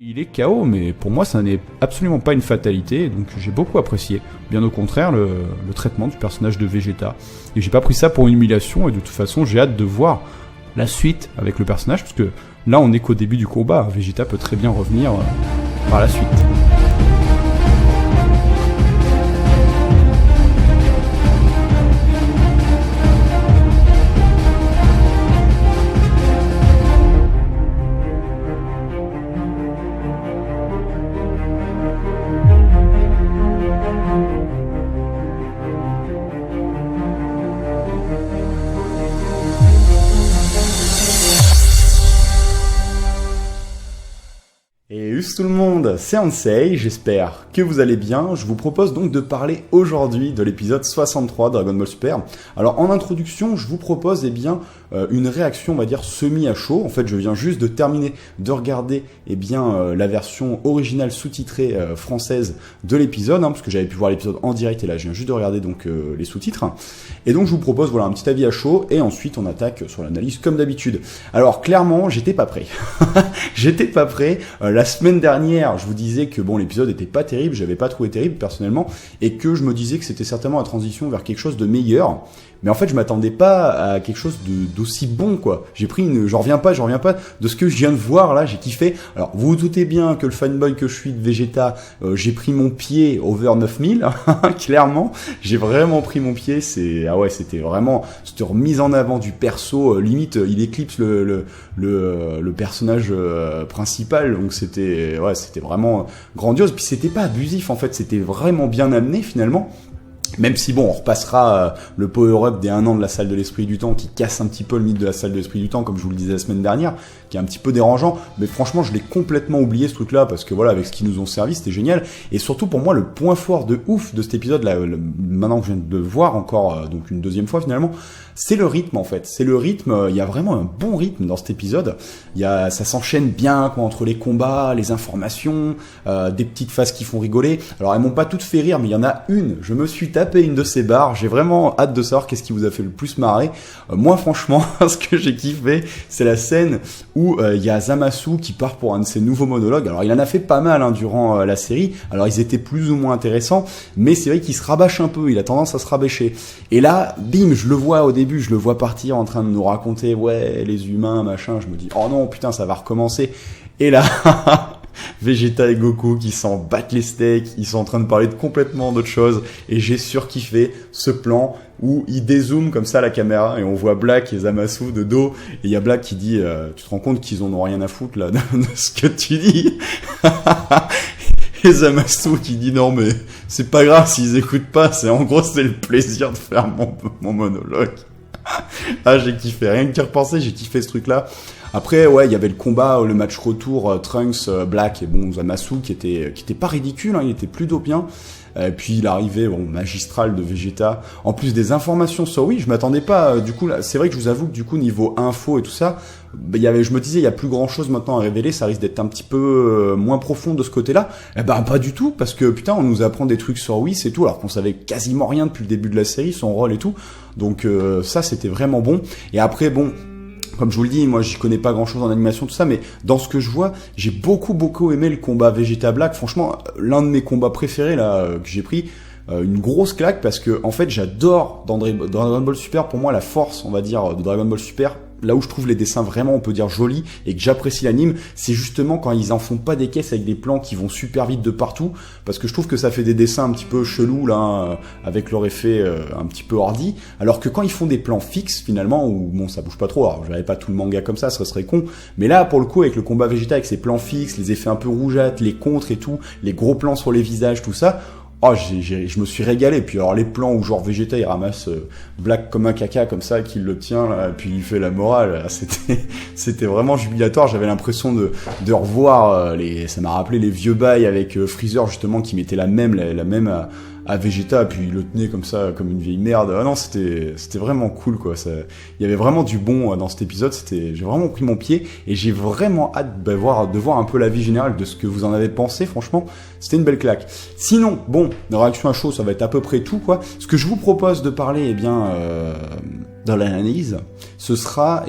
Il est KO, mais pour moi, ça n'est absolument pas une fatalité, donc j'ai beaucoup apprécié. Bien au contraire, le traitement du personnage de Vegeta. Et j'ai pas pris ça pour une humiliation, et de toute façon, j'ai hâte de voir la suite avec le personnage, parce que là, on n'est qu'au début du combat. Vegeta peut très bien revenir par la suite. Et tout le monde, c'est Ansei, j'espère que vous allez bien. Je vous propose donc de parler aujourd'hui de l'épisode 63 de Dragon Ball Super. Alors en introduction, je vous propose une réaction, on va dire, semi à chaud. En fait, je viens juste de terminer de regarder la version originale sous-titrée française de l'épisode, parce que j'avais pu voir l'épisode en direct et là je viens juste de regarder donc les sous-titres. Et donc je vous propose un petit avis à chaud et ensuite on attaque sur l'analyse comme d'habitude. Alors clairement, j'étais pas prêt. J'étais pas prêt. La semaine dernière, je vous disais que l'épisode était pas terrible, j'avais pas trouvé terrible personnellement, et que je me disais que c'était certainement la transition vers quelque chose de meilleur. Mais en fait, je m'attendais pas à quelque chose d'aussi bon, quoi. J'en reviens pas de ce que je viens de voir, là, j'ai kiffé. Alors, vous vous doutez bien que le fanboy que je suis de Vegeta, j'ai pris mon pied over 9000, clairement. J'ai vraiment pris mon pied, c'était remise en avant du perso, limite, il éclipse le personnage principal, donc c'était vraiment grandiose. Puis c'était pas abusif, en fait, c'était vraiment bien amené, finalement. Même si on repassera le power-up des 1 an de la salle de l'esprit du temps qui casse un petit peu le mythe de la salle de l'esprit du temps, comme je vous le disais la semaine dernière, qui est un petit peu dérangeant, mais franchement je l'ai complètement oublié ce truc-là, parce que avec ce qu'ils nous ont servi, c'était génial. Et surtout pour moi, le point fort de ouf de cet épisode-là, maintenant que je viens de le voir encore, donc une deuxième fois finalement, c'est le rythme en fait. C'est le rythme, il y a vraiment un bon rythme dans cet épisode. Ça s'enchaîne bien entre les combats, les informations, des petites phases qui font rigoler. Alors elles m'ont pas toutes fait rire, mais il y en a une, je me suis tapé une de ces barres, j'ai vraiment hâte de savoir qu'est-ce qui vous a fait le plus marrer. Moi franchement, ce que j'ai kiffé, c'est la scène où il y a Zamasu qui part pour un de ses nouveaux monologues. Alors il en a fait pas mal durant la série, alors ils étaient plus ou moins intéressants, mais c'est vrai qu'il se rabâche un peu, il a tendance à se rabâcher. Et là, bim, je le vois au début, je le vois partir en train de nous raconter, les humains, machin, je me dis, oh non, putain, ça va recommencer. Et là, Vegeta et Goku qui s'en battent les steaks, ils sont en train de parler de complètement d'autres choses, et j'ai surkiffé ce plan où il dézoome comme ça la caméra et on voit Black et Zamasu de dos, et il y a Black qui dit, tu te rends compte qu'ils en ont rien à foutre là de ce que tu dis? Et Zamasu qui dit non mais c'est pas grave s'ils écoutent pas, c'est le plaisir de faire mon monologue. Ah, j'ai kiffé, rien que d'y repenser, j'ai kiffé ce truc-là. Après, il y avait le combat, le match retour Trunks, Black et Zamasu qui était pas ridicule, il était plutôt bien. Et puis l'arrivée magistrale de Vegeta, en plus des informations sur je m'attendais pas. Du coup, là, c'est vrai que je vous avoue que du coup niveau info et tout ça, je me disais il y a plus grand chose maintenant à révéler, ça risque d'être un petit peu moins profond de ce côté-là. Pas du tout, parce que putain, on nous apprend des trucs sur Whis et tout, alors qu'on savait quasiment rien depuis le début de la série, son rôle et tout. Donc ça, c'était vraiment bon. Et après, comme je vous le dis, moi j'y connais pas grand chose en animation, tout ça, mais dans ce que je vois, j'ai beaucoup aimé le combat Vegeta Black. Franchement, l'un de mes combats préférés là que j'ai pris, une grosse claque, parce que en fait j'adore dans Dragon Ball Super. Pour moi, la force, on va dire, de Dragon Ball Super, là où je trouve les dessins vraiment, on peut dire, jolis et que j'apprécie l'anime, c'est justement quand ils en font pas des caisses avec des plans qui vont super vite de partout, parce que je trouve que ça fait des dessins un petit peu chelous là, avec leur effet un petit peu ordi, alors que quand ils font des plans fixes finalement, où ça bouge pas trop, alors j'avais pas tout le manga comme ça serait con, mais là pour le coup avec le combat Vegeta, avec ses plans fixes, les effets un peu rougeâtres, les contres et tout, les gros plans sur les visages, tout ça, je me suis régalé. Puis alors les plans où genre Vegeta il ramasse Black comme un caca comme ça, qu'il le tient là, puis il fait la morale, là, c'était vraiment jubilatoire. J'avais l'impression de revoir ça m'a rappelé les vieux bails avec Freezer justement, qui mettait la même à Vegeta, puis il le tenait comme ça, comme une vieille merde. Ah non, c'était vraiment cool, quoi. Il y avait vraiment du bon dans cet épisode. J'ai vraiment pris mon pied et j'ai vraiment hâte de voir un peu l'avis général de ce que vous en avez pensé. Franchement, c'était une belle claque. Sinon, bon, la réaction à chaud, ça va être à peu près tout, quoi. Ce que je vous propose de parler, dans l'analyse, ce sera,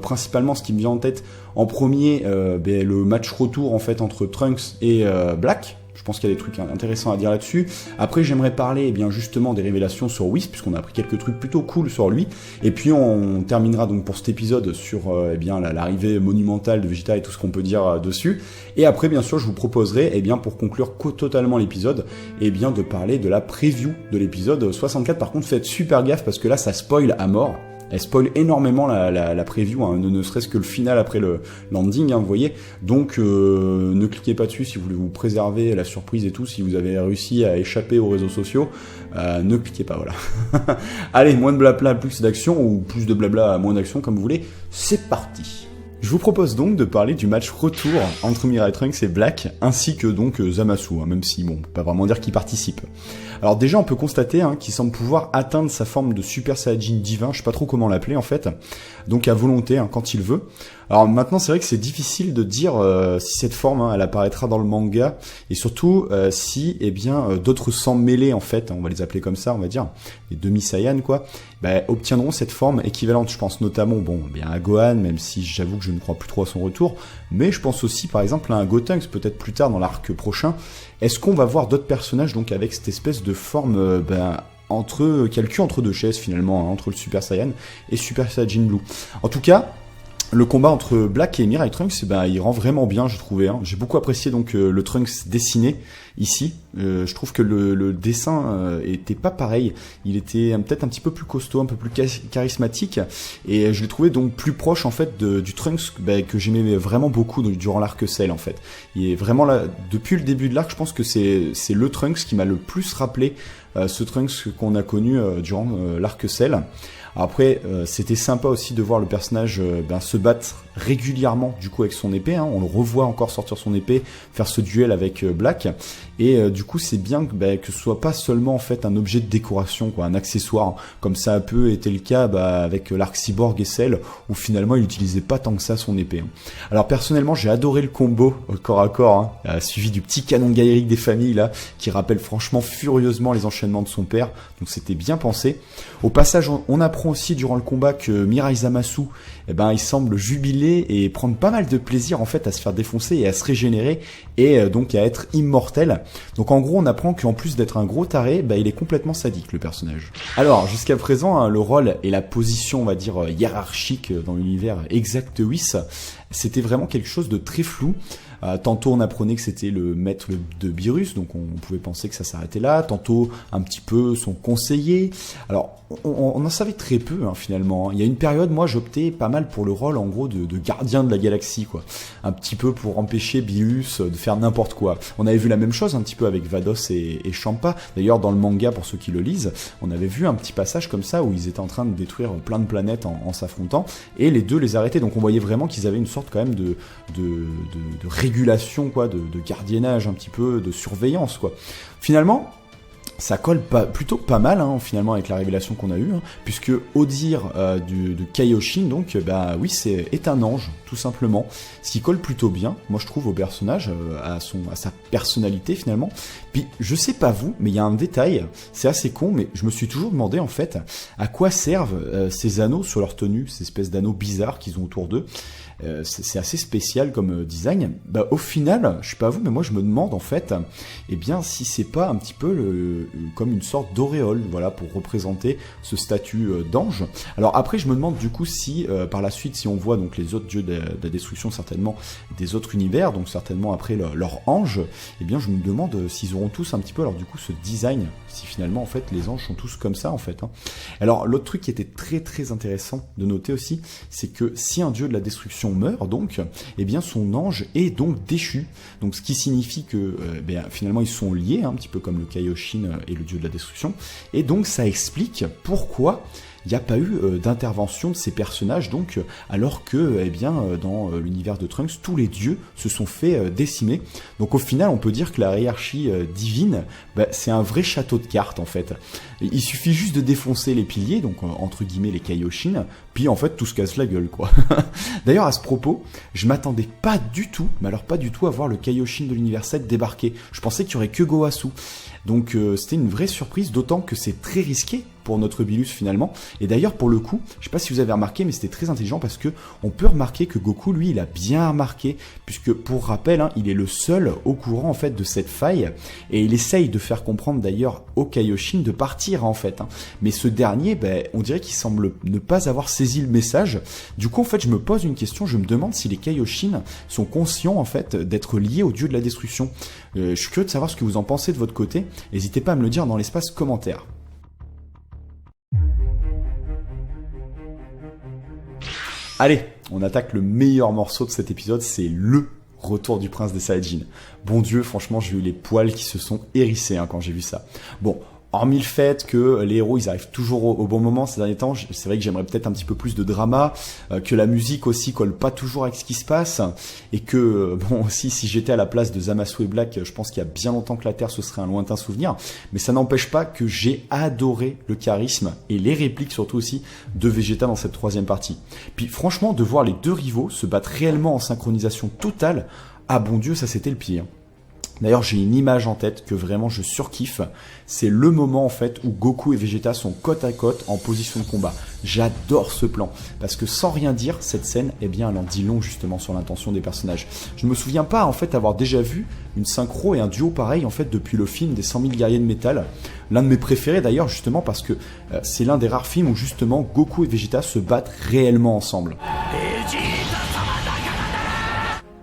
principalement ce qui me vient en tête en premier, le match retour en fait entre Trunks et Black. Je pense qu'il y a des trucs intéressants à dire là-dessus. Après, j'aimerais parler justement des révélations sur Whis, puisqu'on a appris quelques trucs plutôt cool sur lui. Et puis on terminera donc pour cet épisode sur l'arrivée monumentale de Vegeta et tout ce qu'on peut dire dessus. Et après, bien sûr, je vous proposerai, pour conclure totalement l'épisode, de parler de la preview de l'épisode 64. Par contre, faites super gaffe parce que là, ça spoil à mort. Elle spoil énormément la preview, ne serait-ce que le final après le landing, vous voyez. Donc ne cliquez pas dessus si vous voulez vous préserver la surprise et tout. Si vous avez réussi à échapper aux réseaux sociaux, ne cliquez pas, voilà. Allez, moins de blabla, plus d'action, ou plus de blabla, moins d'action, comme vous voulez. C'est parti. Je vous propose donc de parler du match retour entre Mirai Trunks et Black, ainsi que donc Zamasu, même si on peut pas vraiment dire qu'il participe. Alors déjà on peut constater qu'il semble pouvoir atteindre sa forme de Super Saiyajin divin, je sais pas trop comment l'appeler en fait, donc à volonté quand il veut. Alors maintenant c'est vrai que c'est difficile de dire si cette forme elle apparaîtra dans le manga, et surtout si d'autres sangs mêlés en fait, on va les appeler comme ça, on va dire, les demi-Saiyan quoi, obtiendront cette forme équivalente, je pense notamment à Gohan, même si j'avoue que je ne crois plus trop à son retour, mais je pense aussi par exemple à un Gotenks peut-être plus tard dans l'arc prochain. Est-ce qu'on va voir d'autres personnages donc avec cette espèce de forme qui a le cul entre deux chaises finalement, entre le Super Saiyan et Super Saiyajin Blue. En tout cas, le combat entre Black et Mirai Trunks, il rend vraiment bien, je trouvais. J'ai beaucoup apprécié donc le Trunks dessiné ici. Je trouve que le dessin était pas pareil. Il était peut-être un petit peu plus costaud, un peu plus charismatique, et je l'ai trouvé donc plus proche en fait du Trunks que j'aimais vraiment beaucoup durant l'arc Cell en fait. Il est vraiment là depuis le début de l'arc. Je pense que c'est le Trunks qui m'a le plus rappelé ce Trunks qu'on a connu durant l'arc Cell. Après, c'était sympa aussi de voir le personnage se battre régulièrement du coup avec son épée. On le revoit encore sortir son épée, faire ce duel avec Black. Et du coup, c'est bien que ce soit pas seulement en fait un objet de décoration, quoi, un accessoire, comme ça a un peu été le cas avec l'arc Cyborg et Cell, où finalement il utilisait pas tant que ça son épée. Alors personnellement, j'ai adoré le combo corps à corps, suivi du petit canon gaérique des familles là, qui rappelle franchement furieusement les enchaînements de son père. Donc c'était bien pensé. Au passage, on apprend aussi durant le combat que Mirai Zamasu, il semble jubiler et prendre pas mal de plaisir en fait à se faire défoncer et à se régénérer et donc à être immortel. Donc en gros, on apprend qu'en plus d'être un gros taré, il est complètement sadique le personnage. Alors jusqu'à présent, le rôle et la position, on va dire hiérarchique dans l'univers Exact Whis, c'était vraiment quelque chose de très flou. Tantôt on apprenait que c'était le maître de Beerus, donc on pouvait penser que ça s'arrêtait là. Tantôt un petit peu son conseiller. Alors on en savait très peu finalement. Il y a une période, moi j'optais pas mal pour le rôle en gros de gardien de la galaxie quoi. Un petit peu pour empêcher Beerus de faire n'importe quoi. On avait vu la même chose un petit peu avec Vados et Champa. D'ailleurs dans le manga, pour ceux qui le lisent, on avait vu un petit passage comme ça où ils étaient en train de détruire plein de planètes en s'affrontant et les deux les arrêtaient. Donc on voyait vraiment qu'ils avaient une sorte quand même de régulation quoi, de gardiennage un petit peu, de surveillance quoi. Finalement, ça colle plutôt pas mal finalement avec la révélation qu'on a eue, puisque au dire de Kaioshin, donc oui est un ange tout simplement, ce qui colle plutôt bien, moi je trouve, au personnage, à sa personnalité finalement. Puis je sais pas vous, mais il y a un détail, c'est assez con, mais je me suis toujours demandé en fait à quoi servent ces anneaux sur leur tenue, ces espèces d'anneaux bizarres qu'ils ont autour d'eux. C'est assez spécial comme design. Au final, je sais pas vous, mais moi je me demande en fait, si c'est pas un petit peu comme une sorte d'auréole, voilà, pour représenter ce statut d'ange. Alors après, je me demande du coup si par la suite, si on voit donc les autres dieux de la destruction, certainement des autres univers, donc certainement après leur ange, je me demande s'ils auront tous un petit peu alors du coup ce design, si finalement en fait les anges sont tous comme ça en fait. Alors l'autre truc qui était très très intéressant de noter aussi, c'est que si un dieu de la destruction meurt donc, son ange est donc déchu. Donc ce qui signifie que finalement ils sont liés, un petit peu comme le Kaioshin et le dieu de la destruction. Et donc ça explique pourquoi il n'y a pas eu d'intervention de ces personnages, donc alors que dans l'univers de Trunks, tous les dieux se sont fait décimer. Donc au final, on peut dire que la hiérarchie divine, c'est un vrai château de cartes en fait. Il suffit juste de défoncer les piliers, donc entre guillemets les Kaioshin, puis en fait tout se casse la gueule quoi. D'ailleurs à ce propos, je m'attendais pas du tout, mais alors pas du tout à voir le Kaioshin de l'univers 7 débarquer. Je pensais qu'il y aurait que Gohasu. Donc c'était une vraie surprise, d'autant que c'est très risqué pour notre Bilus finalement. Et d'ailleurs pour le coup, je sais pas si vous avez remarqué, mais c'était très intelligent parce que on peut remarquer que Goku lui il a bien remarqué, puisque pour rappel il est le seul au courant en fait de cette faille, et il essaye de faire comprendre d'ailleurs au Kaioshin de partir en fait. Mais ce dernier, on dirait qu'il semble ne pas avoir saisi le message. Du coup en fait je me pose une question, je me demande si les Kaioshin sont conscients en fait d'être liés au dieu de la destruction. Je suis curieux de savoir ce que vous en pensez de votre côté, n'hésitez pas à me le dire dans l'espace commentaire. Allez, on attaque le meilleur morceau de cet épisode, c'est le retour du prince des Saiyajin. Bon Dieu, franchement, j'ai eu les poils qui se sont hérissés quand j'ai vu ça. Bon, hormis le fait que les héros, ils arrivent toujours au bon moment ces derniers temps, c'est vrai que j'aimerais peut-être un petit peu plus de drama, que la musique aussi colle pas toujours avec ce qui se passe, et que, aussi, si j'étais à la place de Zamasu et Black, je pense qu'il y a bien longtemps que la Terre, ce serait un lointain souvenir, mais ça n'empêche pas que j'ai adoré le charisme, et les répliques surtout aussi, de Vegeta dans cette troisième partie. Puis franchement, de voir les deux rivaux se battre réellement en synchronisation totale, ah bon Dieu, ça c'était le pire. D'ailleurs, j'ai une image en tête que vraiment je surkiffe. C'est le moment en fait où Goku et Vegeta sont côte à côte en position de combat. J'adore ce plan parce que sans rien dire, cette scène, elle en dit long justement sur l'intention des personnages. Je me souviens pas en fait avoir déjà vu une synchro et un duo pareil en fait depuis le film des 100 000 guerriers de métal. L'un de mes préférés d'ailleurs justement parce que c'est l'un des rares films où justement Goku et Vegeta se battent réellement ensemble.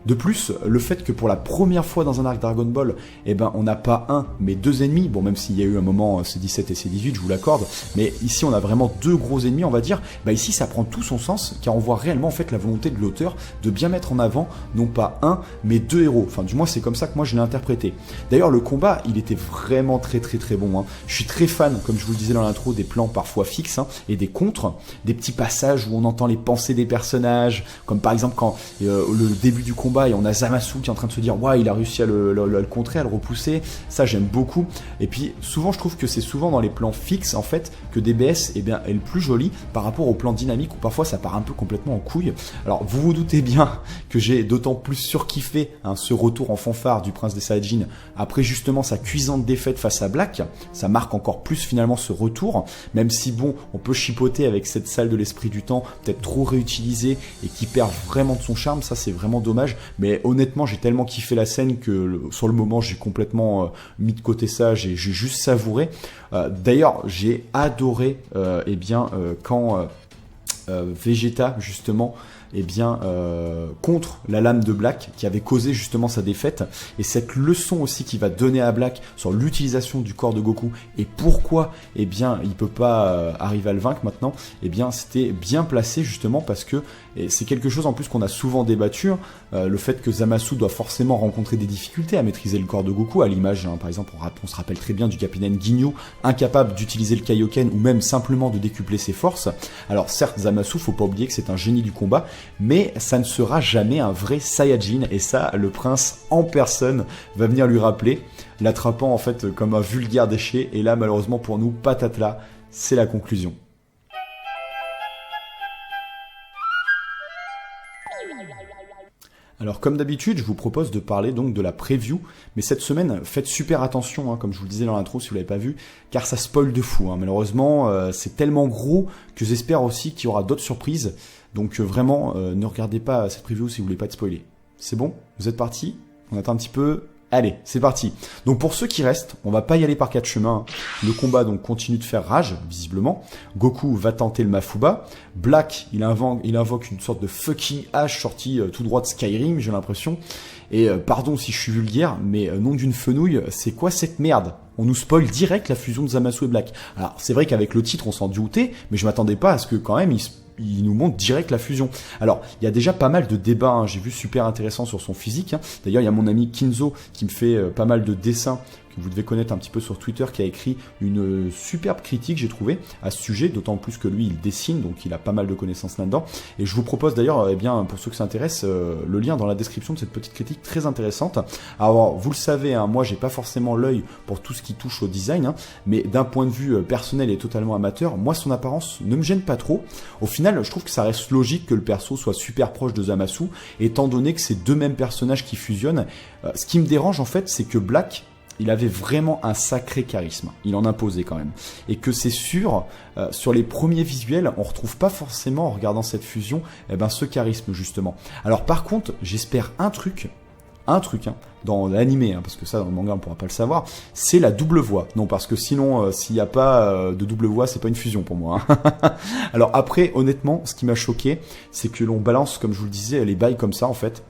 De plus, le fait que pour la première fois dans un arc Dragon Ball, on n'a pas un, mais deux ennemis, bon même s'il y a eu un moment C17 et C18, je vous l'accorde, mais ici on a vraiment deux gros ennemis, on va dire, ici ça prend tout son sens, car on voit réellement en fait la volonté de l'auteur de bien mettre en avant, non pas un, mais deux héros, enfin du moins c'est comme ça que moi je l'ai interprété. D'ailleurs le combat, il était vraiment très bon, je suis très fan, comme je vous le disais dans l'intro, des plans parfois fixes, et des contres, des petits passages où on entend les pensées des personnages, comme par exemple quand le début du combat, et on a Zamasu qui est en train de se dire ouais il a réussi à le contrer, à le repousser, ça j'aime beaucoup. Et puis souvent je trouve que c'est souvent dans les plans fixes en fait que DBS est le plus joli par rapport aux plans dynamiques où parfois ça part un peu complètement en couille. Alors vous vous doutez bien que j'ai d'autant plus surkiffé ce retour en fanfare du prince des Saiyajin après justement sa cuisante défaite face à Black. Ça marque encore plus finalement ce retour, même si bon on peut chipoter avec cette salle de l'esprit du temps peut-être trop réutilisée et qui perd vraiment de son charme, ça c'est vraiment dommage. Mais honnêtement, j'ai tellement kiffé la scène que sur le moment, j'ai complètement mis de côté ça, j'ai juste savouré. D'ailleurs, j'ai adoré quand Vegeta, justement, contre la lame de Black qui avait causé justement sa défaite, et cette leçon aussi qu'il va donner à Black sur l'utilisation du corps de Goku et pourquoi il peut pas arriver à le vaincre maintenant, c'était bien placé justement parce que c'est quelque chose en plus qu'on a souvent débattu, le fait que Zamasu doit forcément rencontrer des difficultés à maîtriser le corps de Goku, à l'image par exemple on se rappelle très bien du capitaine Ginyu, incapable d'utiliser le Kaioken ou même simplement de décupler ses forces. Alors certes Zamasu, faut pas oublier que c'est un génie du combat, mais ça ne sera jamais un vrai Saiyajin, et ça le prince en personne va venir lui rappeler, l'attrapant en fait comme un vulgaire déchet. Et là malheureusement pour nous, patatla, c'est la conclusion. Alors comme d'habitude, je vous propose de parler donc de la preview, mais cette semaine, faites super attention, comme je vous le disais dans l'intro si vous l'avez pas vu, car ça spoil de fou. Malheureusement, c'est tellement gros que j'espère aussi qu'il y aura d'autres surprises. Donc vraiment, ne regardez pas cette preview si vous voulez pas être spoilé. C'est bon? Vous êtes partis? On attend un petit peu. Allez, c'est parti. Donc pour ceux qui restent, on va pas y aller par quatre chemins. Le combat donc continue de faire rage, visiblement. Goku va tenter le Mafuba. Black, il invoque une sorte de fucking hache sortie tout droit de Skyrim, j'ai l'impression. Et pardon si je suis vulgaire, mais nom d'une fenouille, c'est quoi cette merde? On nous spoil direct la fusion de Zamasu et Black. Alors c'est vrai qu'avec le titre on s'en doutait, mais je m'attendais pas à ce que quand même il nous montre direct la fusion. Alors, il y a déjà pas mal de débats, j'ai vu super intéressant sur son physique. D'ailleurs, il y a mon ami Kinzo qui me fait pas mal de dessins vous devez connaître un petit peu sur Twitter, qui a écrit une superbe critique, j'ai trouvé, à ce sujet, d'autant plus que lui, il dessine, donc il a pas mal de connaissances là-dedans. Et je vous propose d'ailleurs, pour ceux que ça intéresse, le lien dans la description de cette petite critique très intéressante. Alors, vous le savez, moi, j'ai pas forcément l'œil pour tout ce qui touche au design, mais d'un point de vue personnel et totalement amateur, moi, son apparence ne me gêne pas trop. Au final, je trouve que ça reste logique que le perso soit super proche de Zamasu, étant donné que c'est deux mêmes personnages qui fusionnent. Ce qui me dérange, en fait, c'est que Black, il avait vraiment un sacré charisme. Il en imposait quand même. Et que c'est sûr, sur les premiers visuels, on retrouve pas forcément, en regardant cette fusion, ce charisme, justement. Alors par contre, j'espère un truc, dans l'animé, parce que ça dans le manga on pourra pas le savoir, c'est la double voix. Non, parce que sinon s'il n'y a pas de double voix, c'est pas une fusion pour moi. Alors après, honnêtement, ce qui m'a choqué, c'est que l'on balance, comme je vous le disais, les bails comme ça en fait.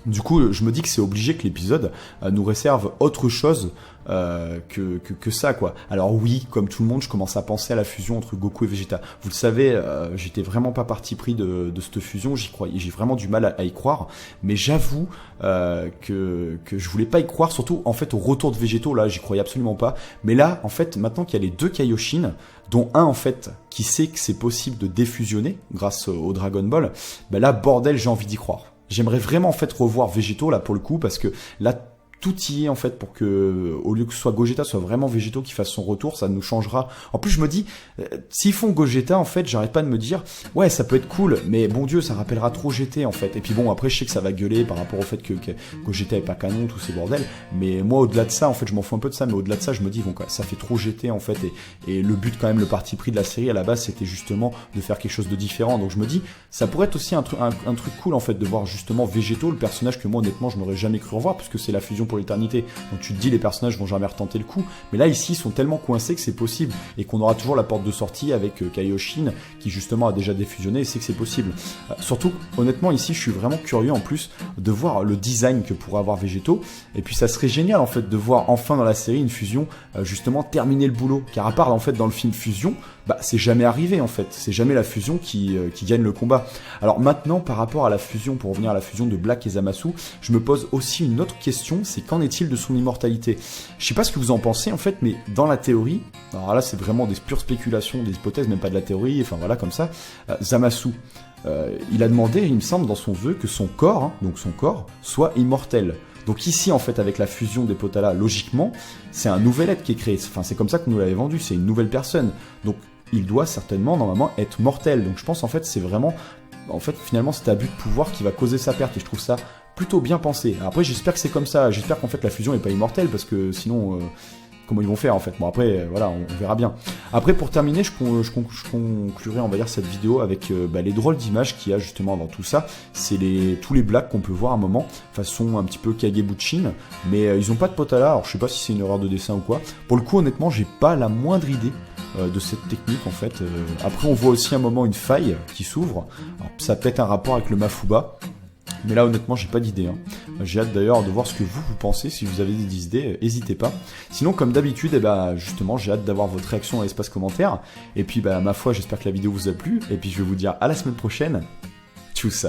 Du coup, je me dis que c'est obligé que l'épisode nous réserve autre chose que ça, quoi. Alors oui, comme tout le monde, je commence à penser à la fusion entre Goku et Vegeta. Vous le savez, j'étais vraiment pas parti pris de cette fusion. J'y croyais, j'ai vraiment du mal à y croire. Mais j'avoue que je voulais pas y croire, surtout en fait au retour de Végétaux. Là, j'y croyais absolument pas. Mais là, en fait, maintenant qu'il y a les deux Kaioshin, dont un en fait qui sait que c'est possible de défusionner grâce au Dragon Ball, là, bordel, j'ai envie d'y croire. J'aimerais vraiment en fait revoir Végétaux là pour le coup, parce que là tout y est en fait pour que, au lieu que ce soit Gogeta, soit vraiment Végétaux qui fasse son retour, ça nous changera. En plus je me dis, s'ils font Gogeta en fait, j'arrête pas de me dire, ouais ça peut être cool, mais bon Dieu ça rappellera trop GT en fait. Et puis bon après je sais que ça va gueuler par rapport au fait que Gogeta est pas canon, tous ces bordels, mais moi au-delà de ça en fait je m'en fous un peu de ça, mais au-delà de ça je me dis bon ça fait trop GT en fait, et le but quand même, le parti pris de la série à la base c'était justement de faire quelque chose de différent. Donc je me dis, ça pourrait être aussi un truc cool en fait de voir justement Végétaux, le personnage que moi honnêtement je n'aurais jamais cru revoir, puisque c'est la fusion pour l'éternité, donc tu te dis les personnages vont jamais retenter le coup, mais là ici ils sont tellement coincés que c'est possible, et qu'on aura toujours la porte de sortie avec Kaioshin qui justement a déjà défusionné et sait que c'est possible. Surtout honnêtement ici je suis vraiment curieux en plus de voir le design que pourrait avoir Végétaux, et puis ça serait génial en fait de voir enfin dans la série une fusion justement terminer le boulot, car à part en fait dans le film Fusion, c'est jamais arrivé en fait, c'est jamais la fusion qui gagne le combat. Alors maintenant par rapport à la fusion, pour revenir à la fusion de Black et Zamasu, je me pose aussi une autre question, c'est qu'en est-il de son immortalité? Je sais pas ce que vous en pensez en fait, mais dans la théorie, alors là c'est vraiment des pures spéculations, des hypothèses, même pas de la théorie, enfin voilà comme ça, Zamasu, il a demandé, il me semble dans son vœu, que son corps, donc son corps, soit immortel. Donc ici en fait avec la fusion des Potala, logiquement, c'est un nouvel être qui est créé, enfin c'est comme ça que nous l'avait vendu, c'est une nouvelle personne. Donc il doit certainement normalement être mortel. Donc je pense en fait c'est vraiment, finalement cet abus de pouvoir qui va causer sa perte, et je trouve ça plutôt bien pensé. Après j'espère que c'est comme ça, j'espère qu'en fait la fusion est pas immortelle, parce que sinon comment ils vont faire en fait. Bon après voilà, on verra bien. Après pour terminer, je conclurai on va dire cette vidéo avec les drôles d'images qu'il y a justement dans tout ça. C'est tous les blagues qu'on peut voir à un moment, façon un petit peu Kagebunshin, mais ils ont pas de Potala, alors je sais pas si c'est une erreur de dessin ou quoi. Pour le coup honnêtement j'ai pas la moindre idée de cette technique en fait. Après on voit aussi un moment une faille qui s'ouvre, alors ça peut être un rapport avec le Mafuba, mais là honnêtement j'ai pas d'idée. J'ai hâte d'ailleurs de voir ce que vous pensez. Si vous avez des idées, n'hésitez pas. Sinon comme d'habitude, justement j'ai hâte d'avoir votre réaction dans l'espace commentaire. Et puis ma foi, j'espère que la vidéo vous a plu, et puis je vais vous dire à la semaine prochaine. Tchuss.